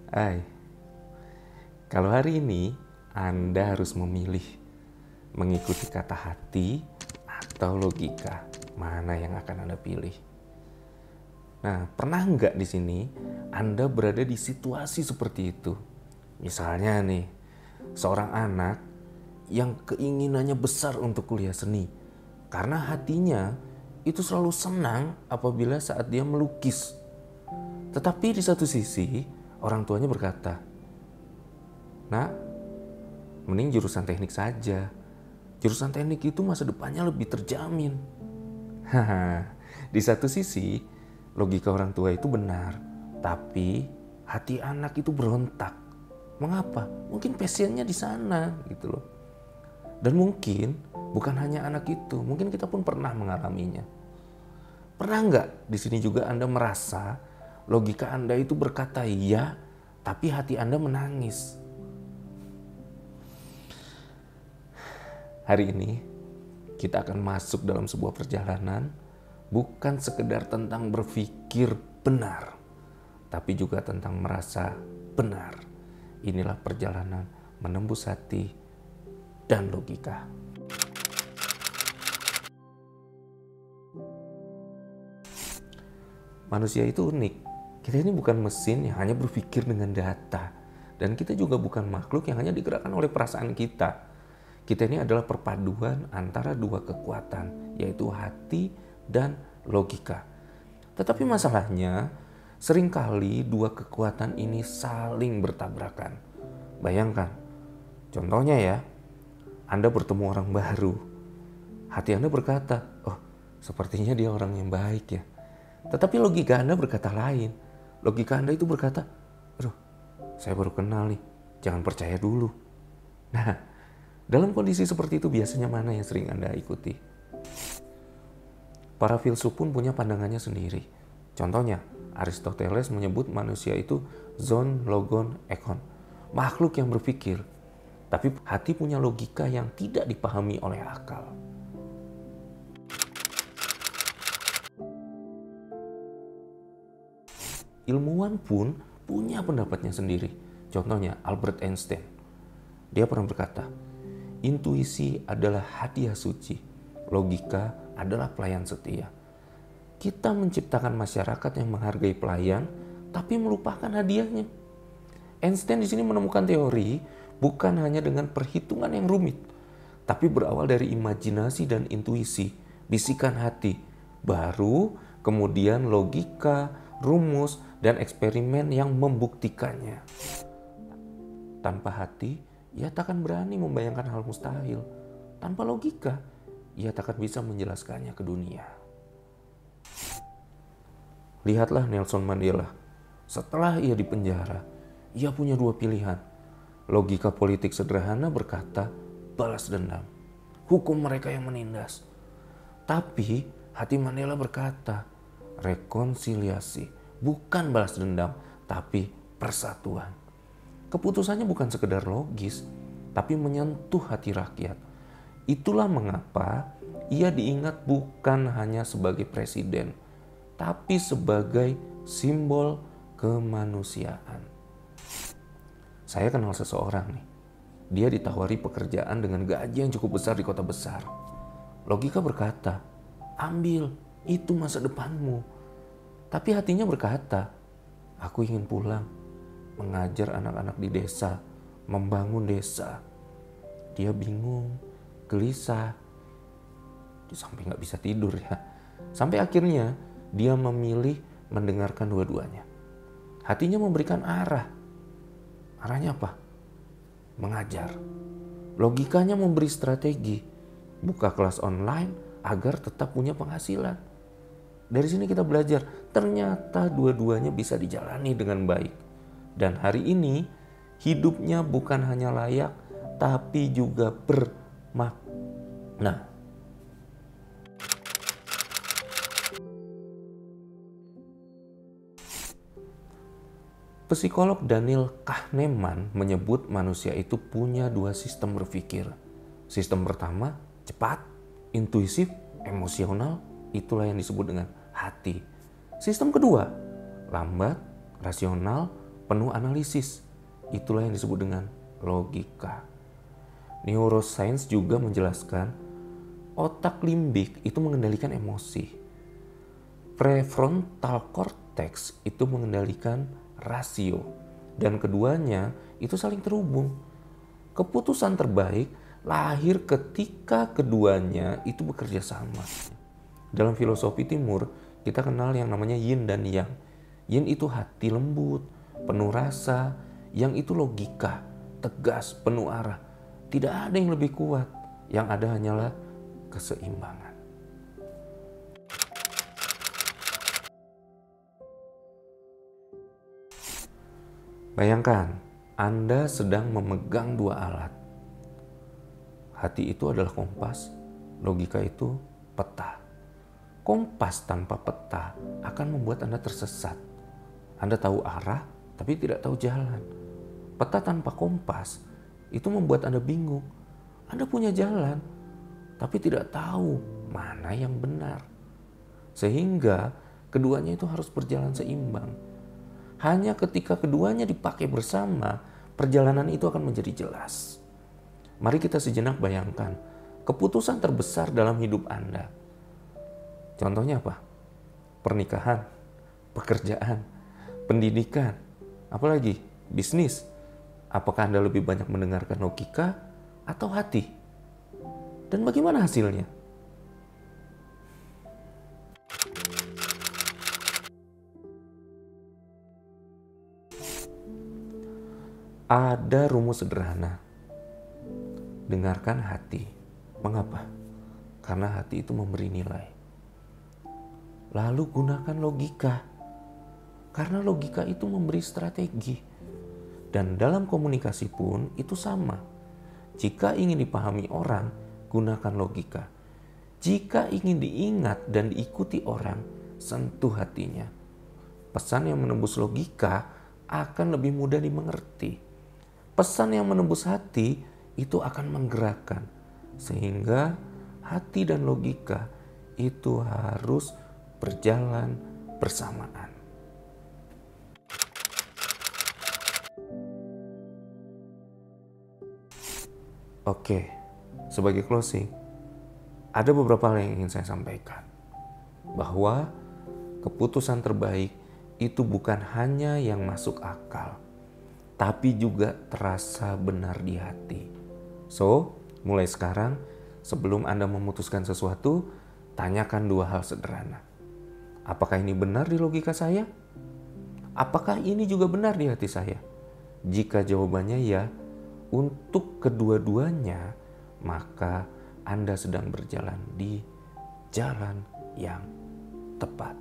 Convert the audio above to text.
Hai, kalau hari ini Anda harus memilih mengikuti kata hati atau logika, mana yang akan Anda pilih? Nah, pernah nggak di sini Anda berada di situasi seperti itu? Misalnya nih, seorang anak yang keinginannya besar untuk kuliah seni, karena hatinya itu selalu senang apabila saat dia melukis. Tetapi di satu sisi, orang tuanya berkata, "Nak, mending jurusan teknik saja. Jurusan teknik itu masa depannya lebih terjamin." Haha, di satu sisi, logika orang tua itu benar. Tapi hati anak itu berontak. Mengapa? Mungkin passionnya di sana gitu loh. Dan mungkin bukan hanya anak itu, mungkin kita pun pernah mengalaminya. Pernah nggak di sini juga Anda merasa logika Anda itu berkata iya, tapi hati Anda menangis? Hari ini kita akan masuk dalam sebuah perjalanan bukan sekedar tentang berpikir benar, tapi juga tentang merasa benar. Inilah perjalanan menembus hati dan logika. Manusia itu unik. Kita ini bukan mesin yang hanya berpikir dengan data. Dan kita juga bukan makhluk yang hanya digerakkan oleh perasaan kita. Kita ini adalah perpaduan antara dua kekuatan, yaitu hati dan logika. Tetapi masalahnya, seringkali dua kekuatan ini saling bertabrakan. Bayangkan, contohnya ya, Anda bertemu orang baru. Hati Anda berkata, "Oh, sepertinya dia orang yang baik ya." Tetapi logika Anda berkata lain. Logika Anda itu berkata, "Aduh, saya baru kenal nih, jangan percaya dulu." Nah, dalam kondisi seperti itu biasanya mana yang sering Anda ikuti? Para filsuf pun punya pandangannya sendiri. Contohnya, Aristoteles menyebut manusia itu zoon logon ekon, makhluk yang berpikir, tapi hati punya logika yang tidak dipahami oleh akal. Ilmuwan pun punya pendapatnya sendiri. Contohnya Albert Einstein. Dia pernah berkata, "Intuisi adalah hadiah suci, logika adalah pelayan setia." Kita menciptakan masyarakat yang menghargai pelayan, tapi melupakan hadiahnya. Einstein di sini menemukan teori bukan hanya dengan perhitungan yang rumit, tapi berawal dari imajinasi dan intuisi, bisikan hati. Baru kemudian logika, rumus, dan eksperimen yang membuktikannya. Tanpa hati, ia takkan berani membayangkan hal mustahil. Tanpa logika, ia takkan bisa menjelaskannya ke dunia. Lihatlah Nelson Mandela. Setelah ia dipenjara, ia punya dua pilihan. Logika politik sederhana berkata, balas dendam. Hukum mereka yang menindas. Tapi hati Mandela berkata, rekonsiliasi. Bukan balas dendam, tapi persatuan. Keputusannya bukan sekedar logis, tapi menyentuh hati rakyat. Itulah mengapa ia diingat bukan hanya sebagai presiden, tapi sebagai simbol kemanusiaan. Saya kenal seseorang nih. Dia ditawari pekerjaan dengan gaji yang cukup besar di kota besar. Logika berkata, ambil, itu masa depanmu. Tapi hatinya berkata, aku ingin pulang, mengajar anak-anak di desa, membangun desa. Dia bingung, gelisah, sampai gak bisa tidur ya. Sampai akhirnya dia memilih mendengarkan dua-duanya. Hatinya memberikan arah. Arahnya apa? Mengajar. Logikanya memberi strategi. Buka kelas online agar tetap punya penghasilan. Dari sini kita belajar, ternyata dua-duanya bisa dijalani dengan baik. Dan hari ini, hidupnya bukan hanya layak, tapi juga bermakna. Psikolog Daniel Kahneman menyebut manusia itu punya dua sistem berpikir. Sistem pertama, cepat, intuisif, emosional, itulah yang disebut dengan hati. Sistem kedua, lambat, rasional, penuh analisis. Itulah yang disebut dengan logika. Neuroscience juga menjelaskan otak limbik itu mengendalikan emosi. Prefrontal cortex itu mengendalikan rasio. Dan keduanya itu saling terhubung. Keputusan terbaik lahir ketika keduanya itu bekerja sama. Dalam filosofi timur, kita kenal yang namanya yin dan yang. Yin itu hati lembut, penuh rasa. Yang itu logika, tegas, penuh arah. Tidak ada yang lebih kuat. Yang ada hanyalah keseimbangan. Bayangkan, Anda sedang memegang dua alat. Hati itu adalah kompas, logika itu peta. Kompas tanpa peta akan membuat Anda tersesat. Anda tahu arah, tapi tidak tahu jalan. Peta tanpa kompas itu membuat Anda bingung. Anda punya jalan, tapi tidak tahu mana yang benar. Sehingga keduanya itu harus berjalan seimbang. Hanya ketika keduanya dipakai bersama, perjalanan itu akan menjadi jelas. Mari kita sejenak bayangkan keputusan terbesar dalam hidup Anda. Contohnya apa? Pernikahan, pekerjaan, pendidikan, apalagi bisnis. Apakah Anda lebih banyak mendengarkan logika atau hati? Dan bagaimana hasilnya? Ada rumus sederhana. Dengarkan hati. Mengapa? Karena hati itu memberi nilai. Lalu gunakan logika. Karena logika itu memberi strategi. Dan dalam komunikasi pun itu sama. Jika ingin dipahami orang, gunakan logika. Jika ingin diingat dan diikuti orang, sentuh hatinya. Pesan yang menembus logika akan lebih mudah dimengerti. Pesan yang menembus hati itu akan menggerakkan. Sehingga hati dan logika itu harus berjalan bersamaan. Oke, sebagai closing, ada beberapa hal yang ingin saya sampaikan. Bahwa keputusan terbaik itu bukan hanya yang masuk akal, tapi juga terasa benar di hati. So, mulai sekarang, sebelum Anda memutuskan sesuatu, tanyakan dua hal sederhana. Apakah ini benar di logika saya? Apakah ini juga benar di hati saya? Jika jawabannya ya, untuk kedua-duanya, maka Anda sedang berjalan di jalan yang tepat.